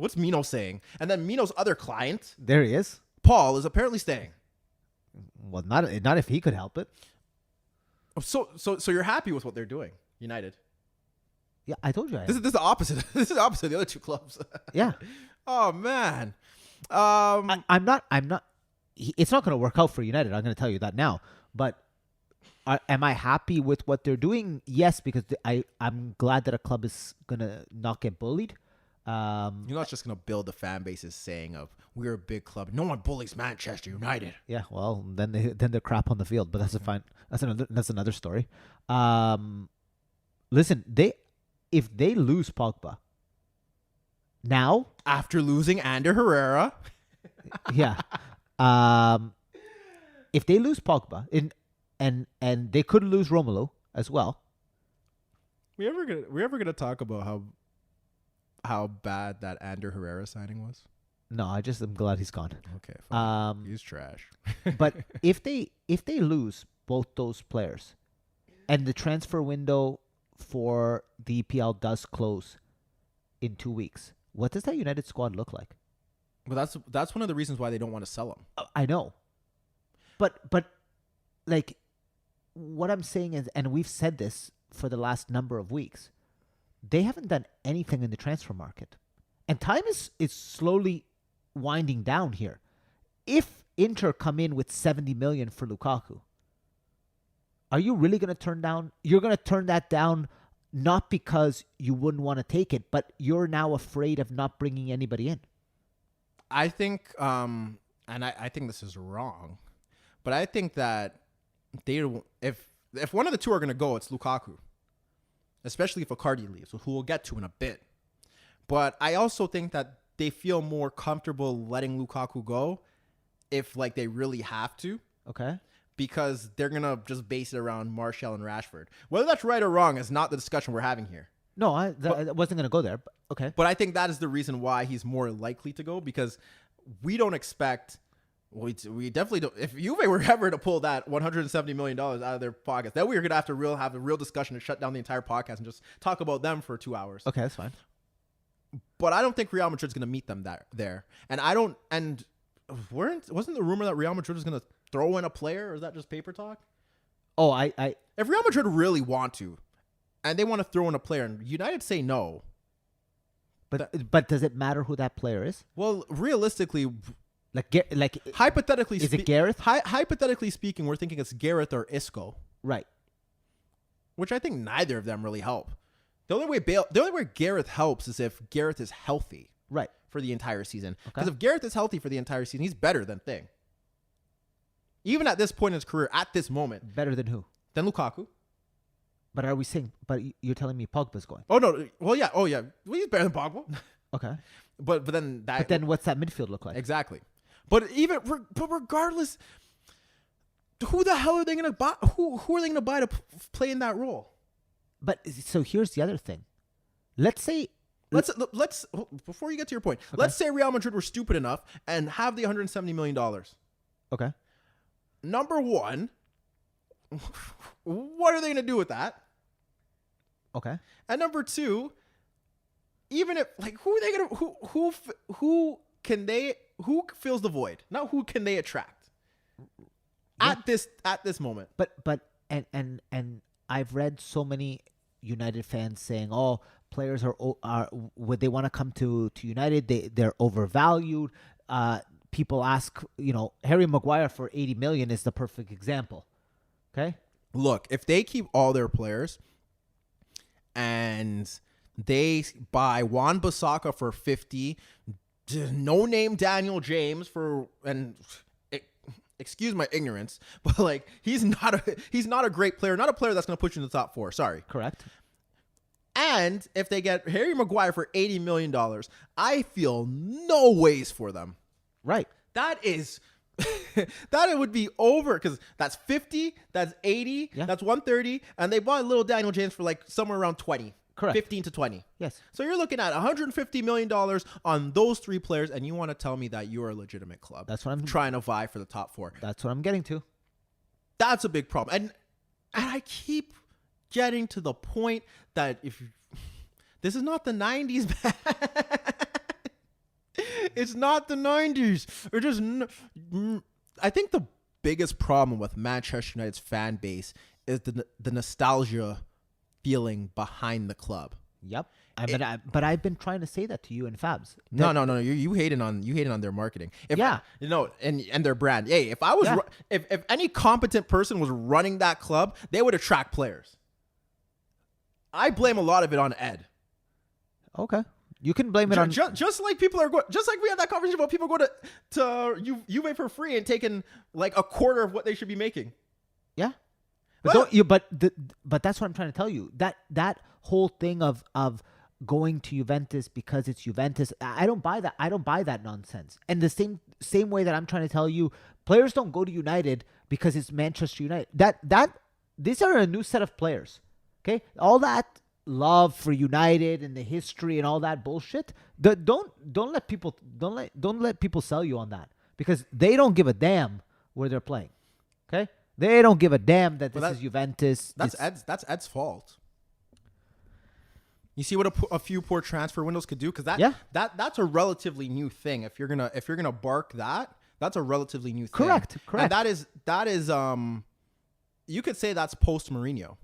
What's Mino saying? And then Mino's other client, There he is. Paul, is apparently staying. Well, not if he could help it. So you're happy with what they're doing, United? Yeah, I told you. This is the opposite. This is the opposite of the other two clubs. Yeah. Oh man. I'm not. It's not going to work out for United. I'm going to tell you that now. But am I happy with what they're doing? Yes, because I'm glad that a club is going to not get bullied. You're not just going to build the fan base's saying of we're a big club. No one bullies Manchester United. Yeah. Well, then they're crap on the field, but that's fine. That's another story. Listen, if they lose Pogba now, after losing Ander Herrera, yeah. If they lose Pogba and they could lose Romelu as well. we ever gonna talk about how bad that Ander Herrera signing was? No, I just am glad he's gone. Okay, fine. He's trash. But if they lose both those players, and the transfer window for the EPL does close in 2 weeks, what does that United squad look like? But that's one of the reasons why they don't want to sell him. I know, but like what I'm saying is, and we've said this for the last number of weeks, they haven't done anything in the transfer market, and time is slowly winding down here. If Inter come in with 70 million for Lukaku, are you really going to turn down? You're going to turn that down not because you wouldn't want to take it, but you're now afraid of not bringing anybody in. I think, and I think this is wrong, but I think that if one of the two are going to go, it's Lukaku, especially if Icardi leaves, who we'll get to in a bit. But I also think that they feel more comfortable letting Lukaku go if like they really have to. Okay. Because they're going to just base it around Martial and Rashford. Whether that's right or wrong is not the discussion we're having here. No, I wasn't going to go there. But okay. But I think that is the reason why he's more likely to go, because we don't expect, we definitely don't. If Juve were ever to pull that $170 million out of their pockets, then we are going to have a real discussion and shut down the entire podcast and just talk about them for 2 hours. Okay, that's fine. But I don't think Real Madrid's going to meet them there. And wasn't the rumor that Real Madrid was going to throw in a player, or is that just paper talk? Oh, if Real Madrid really want to, and they want to throw in a player, and United say no. But does it matter who that player is? Well, realistically, like hypothetically, is it Gareth? Hypothetically speaking, we're thinking it's Gareth or Isco, right? Which I think neither of them really help. The only way Gareth helps is if Gareth is healthy, right, for the entire season. Because if Gareth is healthy for the entire season, he's better than Thing. Even at this point in his career, at this moment, better than who? Than Lukaku. But are we saying? But you're telling me Pogba's going? Oh no! Well, yeah. Oh yeah. Well, he's better than Pogba. Okay. But then that. But then what's that midfield look like? Exactly. But regardless, who the hell are they going to buy? Who are they going to buy to play in that role? But so here's the other thing. Let's say. Let's before you get to your point. Okay. Let's say Real Madrid were stupid enough and have the $170 million. Okay. Number one, what are they going to do with that? Okay. And number two, even if who are they going to who fills the void? Not who can they attract at this moment. But I've read so many United fans saying, "Oh, players are would they want to come to United? They're overvalued." People ask, Harry Maguire for 80 million is the perfect example. Okay? Look, if they keep all their players and they buy Wan Bissaka for 50, no name Daniel James for, and excuse my ignorance, but he's not a great player, not a player that's going to put you in the top 4. Sorry. Correct. And if they get Harry Maguire for $80 million, I feel no ways for them. Right. That is, that it would be over, because that's 50, that's 80, that's 130, and they bought little Daniel James for somewhere around 20. Correct. 15 to 20. Yes. So you're looking at $150 million on those 3 players, and you want to tell me that you're a legitimate club. That's what I'm trying to vie for the top 4. That's what I'm getting to. That's a big problem. And I keep getting to the point that this is not the 90s, man. It's not the 90s. I think the biggest problem with Manchester United's fan base is the nostalgia feeling behind the club. Yep. But I've been trying to say that to you and Fabs. No. You hating on their marketing. Yeah. And their brand. Hey, if I was if any competent person was running that club, they would attract players. I blame a lot of it on Ed. Okay. You can blame it on just like people are going. Just like we had that conversation about people going to Juve for free and taking like a quarter of what they should be making. Yeah. But that's what I'm trying to tell you. That whole thing of going to Juventus because it's Juventus, I don't buy that. I don't buy that nonsense. And the same way that I'm trying to tell you, players don't go to United because it's Manchester United. These are a new set of players. Okay, all that love for United and the history and all that bullshit. Don't let people sell you on that, because they don't give a damn where they're playing. Okay, they don't give a damn that this is Juventus. That's Ed's fault. You see what a few poor transfer windows could do, because that's a relatively new thing. If you're gonna bark that's a relatively new thing. Correct. And that is you could say that's post Mourinho.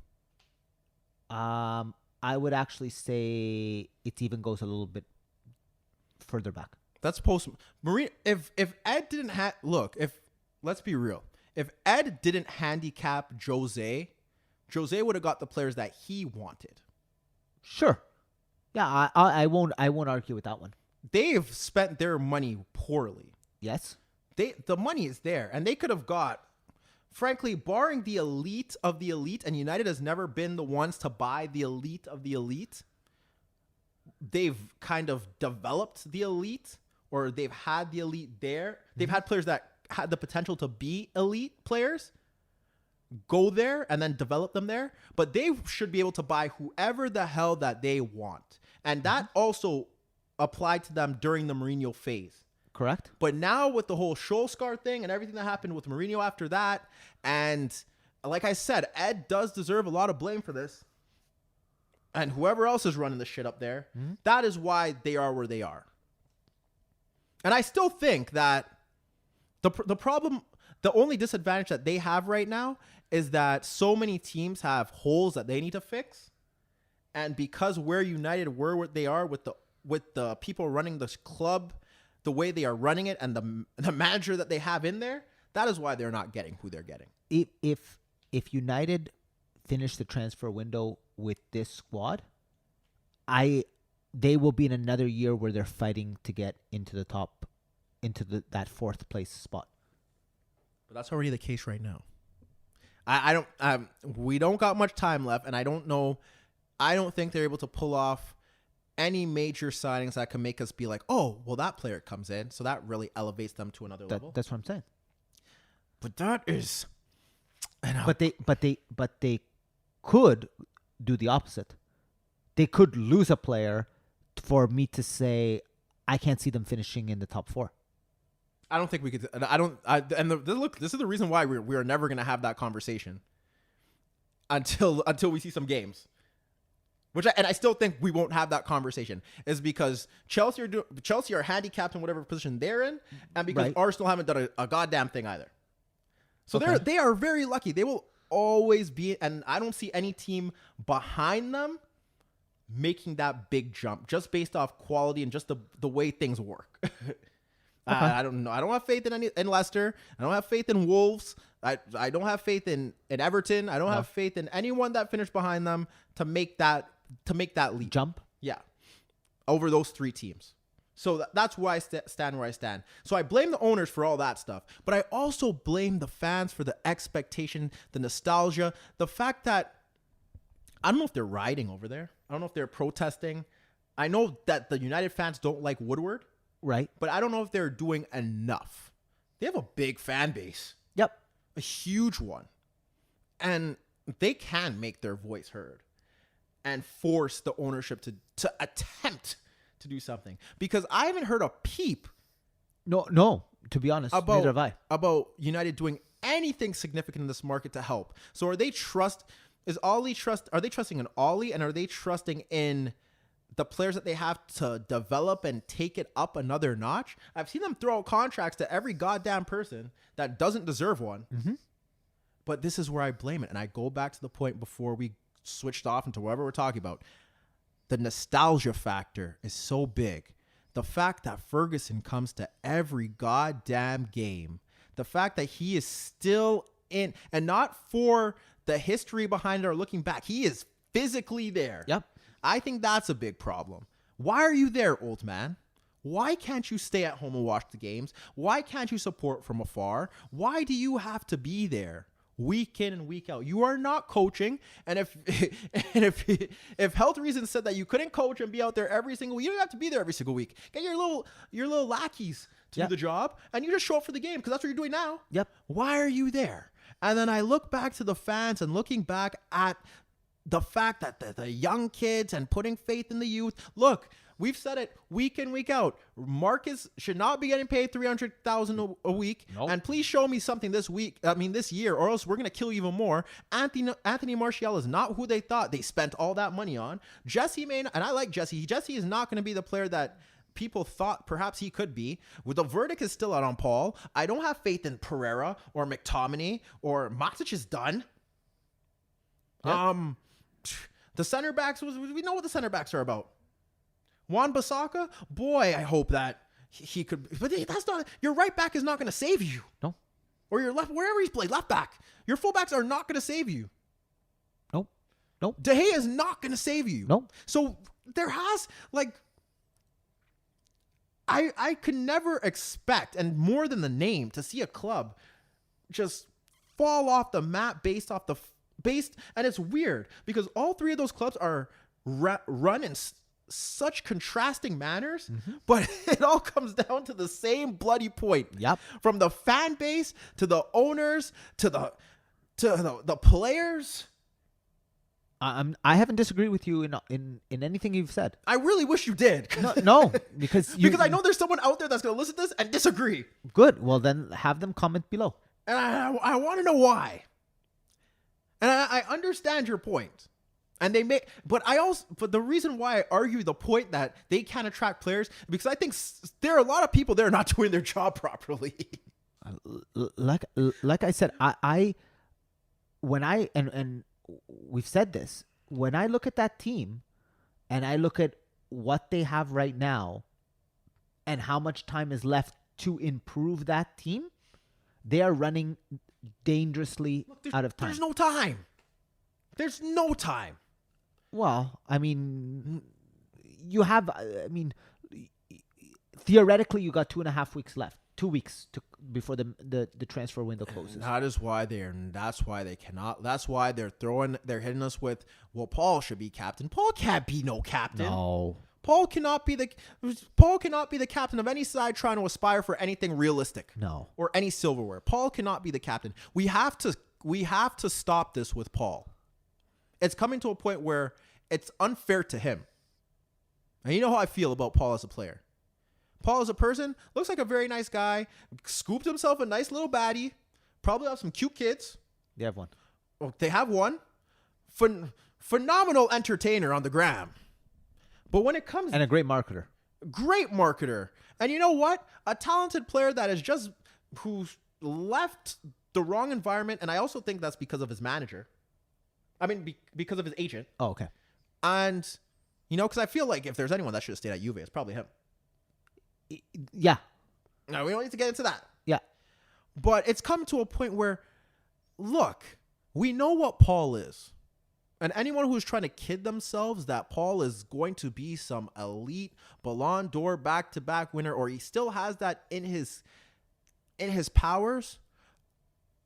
I would actually say it even goes a little bit further back. That's post Mourinho. If Ed didn't let's be real. If Ed didn't handicap Jose would have got the players that he wanted. Sure. Yeah, I won't argue with that one. They've spent their money poorly. Yes. The money is there, and they could have got, frankly, barring the elite of the elite, and United has never been the ones to buy the elite of the elite. They've kind of developed the elite, or they've had the elite there. They've had players that had the potential to be elite players, go there and then develop them there. But they should be able to buy whoever the hell that they want. And that also applied to them during the Mourinho phase. Correct. But now with the whole Solskjaer thing and everything that happened with Mourinho after that, and like I said, Ed does deserve a lot of blame for this. And whoever else is running the shit up there, that is why they are where they are. And I still think that the problem, the only disadvantage that they have right now is that so many teams have holes that they need to fix. And because where United were what they are with the people running this club, the way they are running it, and the manager that they have in there, that is why they're not getting who they're getting. If United finish the transfer window with this squad, they will be in another year where they're fighting to get into the top, that fourth place spot. But that's already the case right now. We don't got much time left, and I don't think they're able to pull off any major signings that can make us be like, oh, well, that player comes in, so that really elevates them to another level. That's what I'm saying. But that is, but they could do the opposite. They could lose a player for me to say I can't see them finishing in the top four. I don't think we could. Look, this is the reason why we are never going to have that conversation until we see some games. I still think we won't have that conversation, is because Chelsea are handicapped in whatever position they're in, and because Arsenal haven't done a goddamn thing either. So they are very lucky. They will always be, and I don't see any team behind them making that big jump just based off quality and just the way things work. I don't know. I don't have faith in Leicester. I don't have faith in Wolves. I don't have faith in Everton. I don't have faith in anyone that finished behind them to make that leap. Jump? Yeah. Over those three teams. So that's why I stand where I stand. So I blame the owners for all that stuff, but I also blame the fans for the expectation, the nostalgia, the fact that I don't know if they're rioting over there. I don't know if they're protesting. I know that the United fans don't like Woodward. Right. But I don't know if they're doing enough. They have a big fan base. Yep. A huge one. And they can make their voice heard and force the ownership to attempt to do something. Because I haven't heard a peep. No. To be honest, neither have I. About United doing anything significant in this market to help. So are they trusting in Ollie, and are they trusting in the players that they have to develop and take it up another notch. I've seen them throw out contracts to every goddamn person that doesn't deserve one. Mm-hmm. But this is where I blame it. And I go back to the point before we switched off into whatever we're talking about. The nostalgia factor is so big. The fact that Ferguson comes to every goddamn game. The fact that he is still in, and not for the history behind it or looking back. He is physically there. Yep. I think that's a big problem. Why are you there, old man? Why can't you stay at home and watch the games? Why can't you support from afar? Why do you have to be there week in and week out? You are not coaching. And if health reasons said that you couldn't coach and be out there every single week, you don't have to be there every single week. Get your little lackeys to do the job, and you just show up for the game because that's what you're doing now. Yep. Why are you there? And then I look back to the fans and looking back at the fact that the young kids and putting faith in the youth. Look, we've said it week in, week out. Marcus should not be getting paid $300,000 a week. Nope. And please show me something this year, or else we're going to kill you even more. Anthony Martial is not who they thought they spent all that money on. Jesse May, and I like Jesse. Jesse is not going to be the player that people thought perhaps he could be. With the verdict is still out on Paul. I don't have faith in Pereira or McTominay or Matic is done. Yep. The center backs, we know what the center backs are about. Wan-Bissaka, boy, I hope that he could, but that's not, your right back is not going to save you. No. Or your left, wherever he's played, left back. Your fullbacks are not going to save you. Nope. Nope. De Gea is not going to save you. Nope. So there has, like, I could never expect, and more than the name, to see a club just fall off the map based, and it's weird because all three of those clubs are run in such contrasting manners, but it all comes down to the same bloody point. Yep. From the fan base to the owners to the players. I haven't disagreed with you in anything you've said. I really wish you did. No, because because I know there's someone out there that's going to listen to this and disagree. Good. Well, then have them comment below. And I want to know why. And I understand your point. And but the reason why I argue the point that they can't attract players, because I think there are a lot of people there not doing their job properly. Like I said, and we've said this, when I look at that team and I look at what they have right now and how much time is left to improve that team, they are running dangerously out of time. There's no time. There's no time. Well, theoretically, you got 2.5 weeks left. 2 weeks before the transfer window closes. And that's why they cannot. That's why they're hitting us with, well, Paul should be captain. Paul can't be no captain. No. Paul cannot be the captain of any side trying to aspire for anything realistic. No. Or any silverware. Paul cannot be the captain. We have to stop this with Paul. It's coming to a point where it's unfair to him. And you know how I feel about Paul as a player. Paul as a person looks like a very nice guy. Scooped himself a nice little baddie. Probably have some cute kids. They have one. Oh, they have one. Phenomenal entertainer on the gram. But when it comes... And a great marketer. Great marketer. And you know what? A talented player that is just... who's left the wrong environment. And I also think that's because of his manager. I mean, because of his agent. Oh, okay. And, because I feel like if there's anyone that should have stayed at Juve, it's probably him. Yeah. No, we don't need to get into that. Yeah. But it's come to a point where, look, we know what Paul is. And anyone who's trying to kid themselves that Paul is going to be some elite Ballon d'Or back-to-back winner, or he still has that in his powers,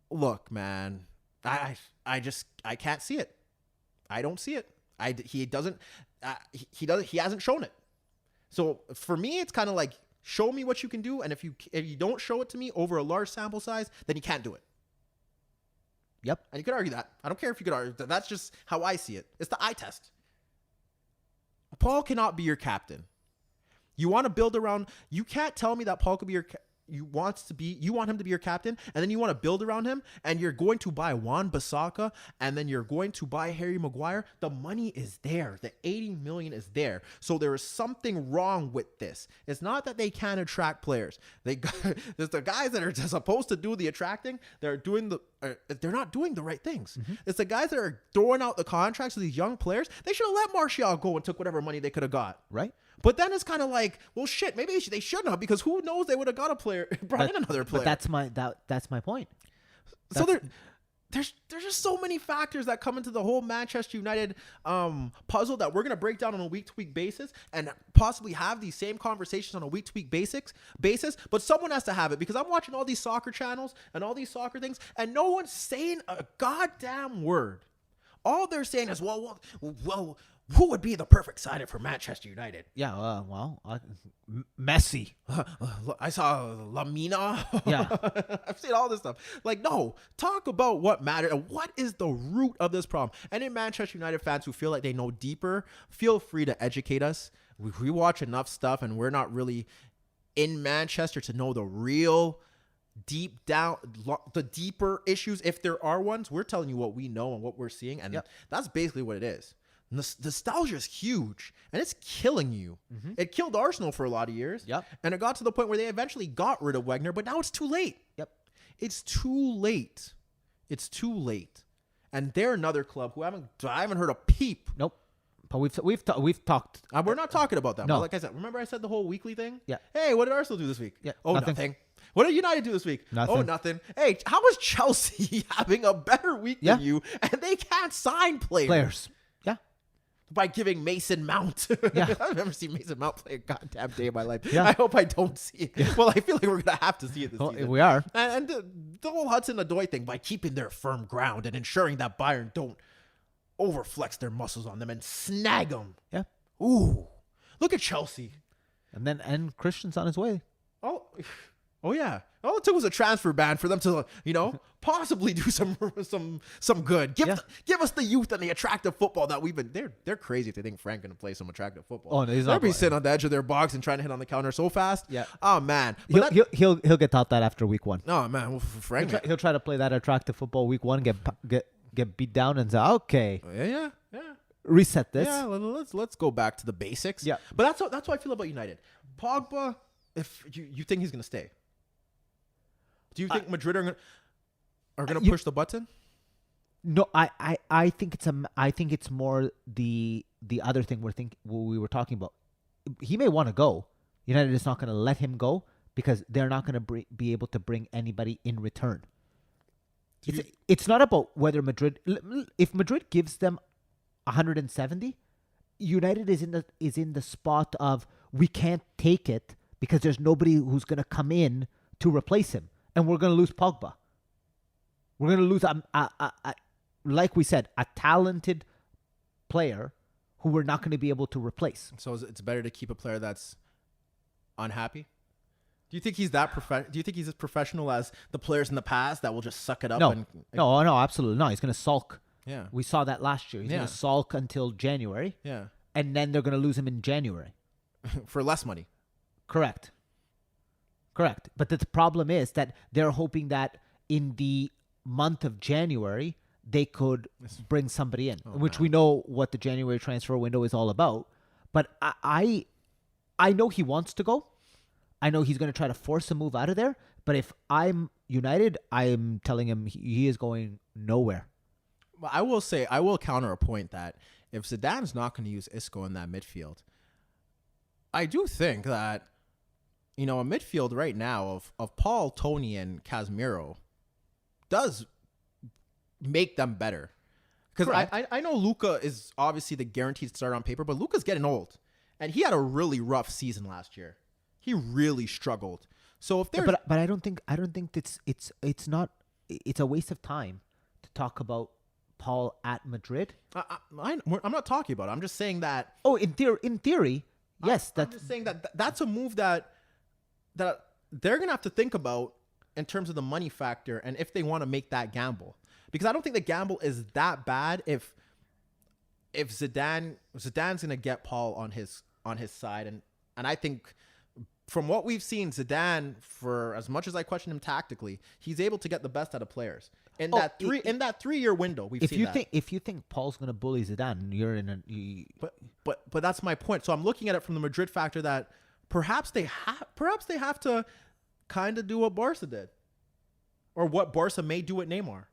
look, man, I can't see it. I don't see it. He hasn't shown it. So for me, it's kind of like, show me what you can do, and if you don't show it to me over a large sample size, then you can't do it. Yep. And you could argue that. I don't care if you could argue. That's just how I see it. It's the eye test. Paul cannot be your captain. You want to build around... You can't tell me that Paul could be your... you want him to be your captain, and then you want to build around him, and you're going to buy Wan-Bissaka, and then you're going to buy Harry Maguire. The money is there. The 80 million is there. So there is something wrong with this. It's not that they can't attract players. There's the guys that are supposed to do the attracting. They're not doing the right things. Mm-hmm. It's the guys that are throwing out the contracts of these young players. They should have let Martial go and took whatever money they could have got. Right. But then it's kind of like, well, shit, maybe they shouldn't have, because who knows, they would have got a player, brought in another player. But that's my point. So there's just so many factors that come into the whole Manchester United puzzle that we're going to break down on a week-to-week basis and possibly have these same conversations on a week-to-week basis. But someone has to have it, because I'm watching all these soccer channels and all these soccer things, and no one's saying a goddamn word. All they're saying is, well, who would be the perfect signing for Manchester United? Yeah, Messi. I saw Lamina. Yeah. I've seen all this stuff. Like, no, talk about what mattered and what is the root of this problem. Any Manchester United fans who feel like they know deeper, feel free to educate us. We watch enough stuff, and we're not really in Manchester to know the real deep down, the deeper issues. If there are ones, we're telling you what we know and what we're seeing, and that's basically what it is. Nostalgia is huge, and it's killing you. Mm-hmm. It killed Arsenal for a lot of years. Yep. And it got to the point where they eventually got rid of Wenger, but now it's too late. Yep. It's too late. It's too late. And they're another club who I haven't heard a peep. Nope. But we've talked. We're not talking about that. No. But like I said, remember I said the whole weekly thing? Yeah. Hey, what did Arsenal do this week? Yeah. Oh, nothing. What did United do this week? Nothing. Oh, nothing. Hey, how is Chelsea having a better week than you, and they can't sign players? Yeah. By giving Mason Mount. Yeah. I've never seen Mason Mount play a goddamn day in my life. Yeah. I hope I don't see it. Yeah. Well, I feel like we're going to have to see it this season. We are. And the whole Hudson-Odoi thing, by keeping their firm ground and ensuring that Bayern don't overflex their muscles on them and snag them. Yeah. Ooh. Look at Chelsea. And Christian's on his way. Oh yeah. All it took was a transfer ban for them to, possibly do some good. Give us the youth and the attractive football that we've been. They're crazy if they think Frank gonna play some attractive football. Oh, no, he's not. They'll be sitting on the edge of their box and trying to hit on the counter so fast. Yeah. Oh man. He'll get taught that after week 1. Oh man. Well, Frank. He'll try to play that attractive football week 1, get beat down, and say, okay. Yeah. Reset this. Yeah. Let's go back to the basics. Yeah. But that's how I feel about United. Pogba, if you think he's gonna stay. Do you think Madrid are going to push the button? No, I think it's more the other thing we were talking about. He may want to go. United is not going to let him go because they're not going to be able to bring anybody in return. It's not about whether Madrid. If Madrid gives them 170, United is in the spot of we can't take it because there's nobody who's going to come in to replace him. And we're going to lose Pogba. We're going to lose, like we said, a talented player who we're not going to be able to replace. So it's better to keep a player that's unhappy? Do you think he's that Do you think he's as professional as the players in the past that will just suck it up? No, absolutely not. He's going to sulk. Yeah. We saw that last year. He's going to sulk until January. Yeah. And then they're going to lose him in January. For less money. Correct. But the problem is that they're hoping that in the month of January, they could bring somebody in, which we know what the January transfer window is all about. But I know he wants to go. I know he's going to try to force a move out of there. But if I'm United, I'm telling him he is going nowhere. Well, I will counter a point that if Zidane's not going to use Isco in that midfield, I do think that a midfield right now of Paul, Tony, and Casemiro does make them better. Because I know Luka is obviously the guaranteed starter on paper, but Luka's getting old. And he had a really rough season last year. He really struggled. So if there's... But I don't think it's a waste of time to talk about Paul at Madrid. I'm not talking about it. I'm just saying that... Oh, in theory, yes. I'm just saying that's a move that they're going to have to think about in terms of the money factor and if they want to make that gamble. Because I don't think the gamble is that bad if Zidane's going to get Paul on his side. And I think from what we've seen, Zidane, for as much as I question him tactically, he's able to get the best out of players. In that 3-year window, we've seen that. If you think Paul's going to bully Zidane, you're in a. But that's my point. So I'm looking at it from the Madrid factor that perhaps they have to kind of do what Barca did, or what Barca may do with Neymar.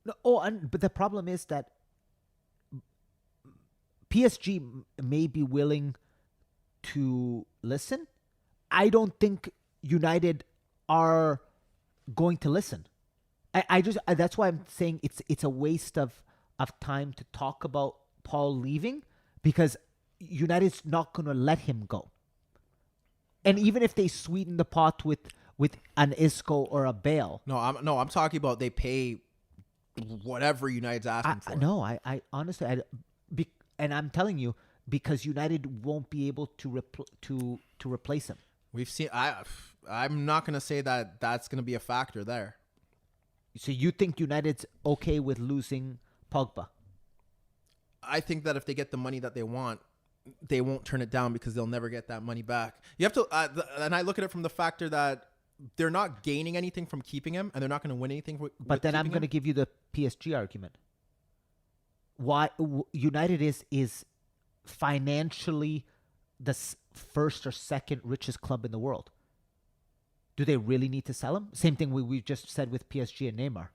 No, but the problem is that PSG may be willing to listen. I don't think United are going to listen. That's why I'm saying it's a waste of time to talk about Paul leaving, because United's not going to let him go. And even if they sweeten the pot with an Isco or a Bale. I'm talking about they pay whatever United's asking for. No, I honestly, and I'm telling you, because United won't be able to replace him. We've seen. I'm not going to say that that's going to be a factor there. So you think United's okay with losing Pogba? I think that if they get the money that they want, they won't turn it down, because they'll never get that money back. You have to, and I look at it from the factor that they're not gaining anything from keeping him, and they're not going to win anything. But then I'm going to give you the PSG argument. Why United is financially the first or second richest club in the world. Do they really need to sell him? Same thing we just said with PSG and Neymar.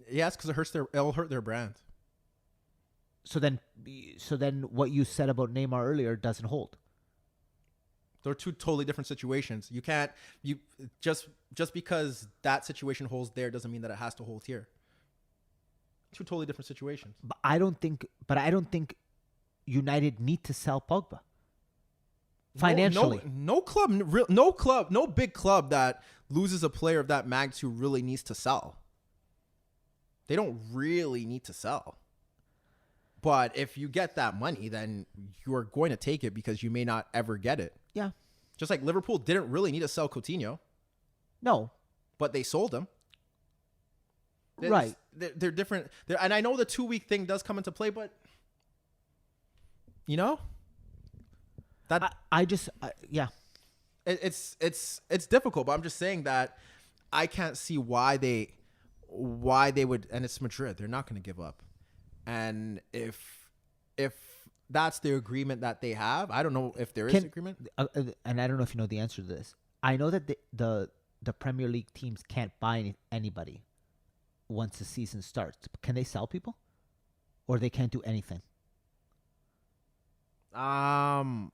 Yes, because it'll hurt their brand. So then what you said about Neymar earlier doesn't hold. They're two totally different situations. You can't just because that situation holds there doesn't mean that it has to hold here. Two totally different situations. But I don't think United need to sell Pogba. Financially. No big club that loses a player of that magnitude really needs to sell. They don't really need to sell. But if you get that money, then you're going to take it, because you may not ever get it. Yeah. Just like Liverpool didn't really need to sell Coutinho. No. But they sold him. Right. They're different. And I know the 2-week thing does come into play, but that yeah. It's difficult, but I'm just saying that I can't see why they would, and it's Madrid. They're not going to give up. And if that's the agreement that they have, I don't know if there is agreement. And I don't know if you know the answer to this. I know that the Premier League teams can't buy anybody once the season starts. Can they sell people, or they can't do anything? I've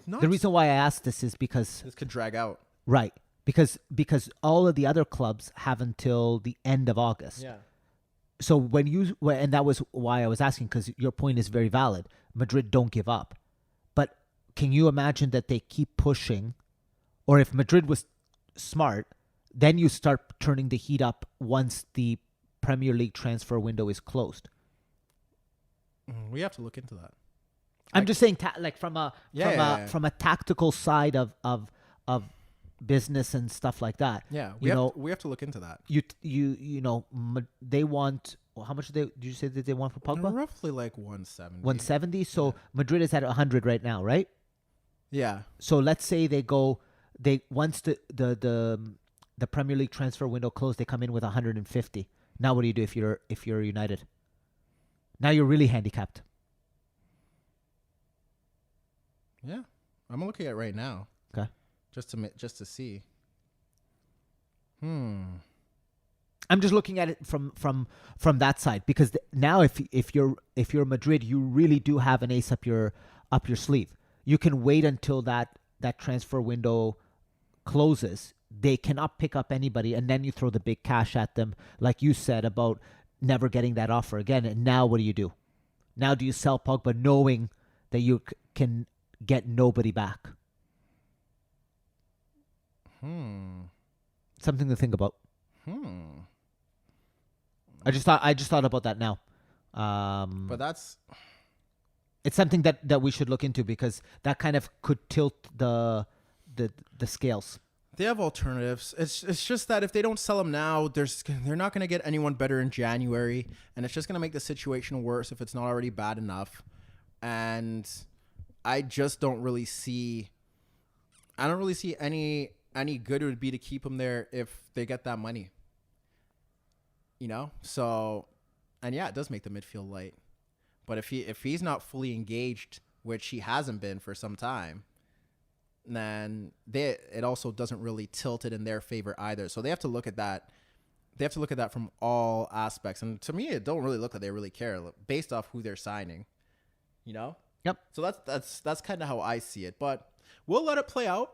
not. The reason why I asked this is because this could drag out. Right. Because all of the other clubs have until the end of August. Yeah. So and that was why I was asking, because your point is very valid. Madrid don't give up. But can you imagine that they keep pushing? Or if Madrid was smart, then you start turning the heat up once the Premier League transfer window is closed. We have to look into that. I'm just saying, from a tactical side of business and stuff like that. Yeah, we have to look into that. They want, how much did you say that they want for Pogba? Roughly like 170. 170. So Madrid is at 100 right now, right? Yeah. So let's say once the Premier League transfer window closed, they come in with 150. Now what do you do if you're United? Now you're really handicapped. Yeah, I'm looking at it right now. Okay. Just to see. I'm just looking at it from that side, because now if you're Madrid, you really do have an ace up your sleeve. You can wait until that transfer window closes. They cannot pick up anybody, and then you throw the big cash at them, like you said about never getting that offer again. And now what do? Now do you sell Pogba knowing that you can get nobody back? Something to think about. I just thought about that now. But it's something that we should look into, because that kind of could tilt the scales. They have alternatives. It's just that if they don't sell them now, they're not going to get anyone better in January, and it's just going to make the situation worse if it's not already bad enough. And I just don't really see. I don't really see any good it would be to keep him there if they get that money. So, and yeah, it does make the midfield light. But if he's not fully engaged, which he hasn't been for some time, then it also doesn't really tilt it in their favor either. So they have to look at that. They have to look at that from all aspects. And to me, it don't really look like they really care based off who they're signing. Yep. So that's kind of how I see it. But we'll let it play out.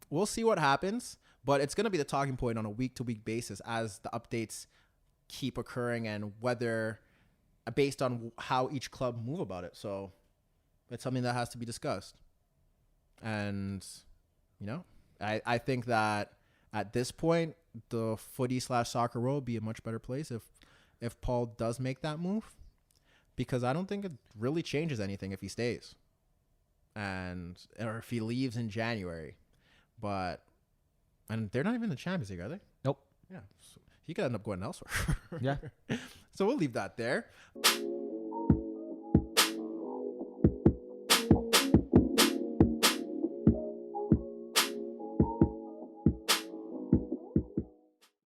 We'll see what happens. But it's going to be the talking point on a week-to-week basis as the updates keep occurring and whether based on how each club move about it. So it's something that has to be discussed. And, I think that at this point, the footy/soccer world would be a much better place if Paul does make that move, because I don't think it really changes anything if he stays or if he leaves in January. And they're not even in the Champions League, are they? Nope. Yeah. So he could end up going elsewhere. Yeah. So we'll leave that there.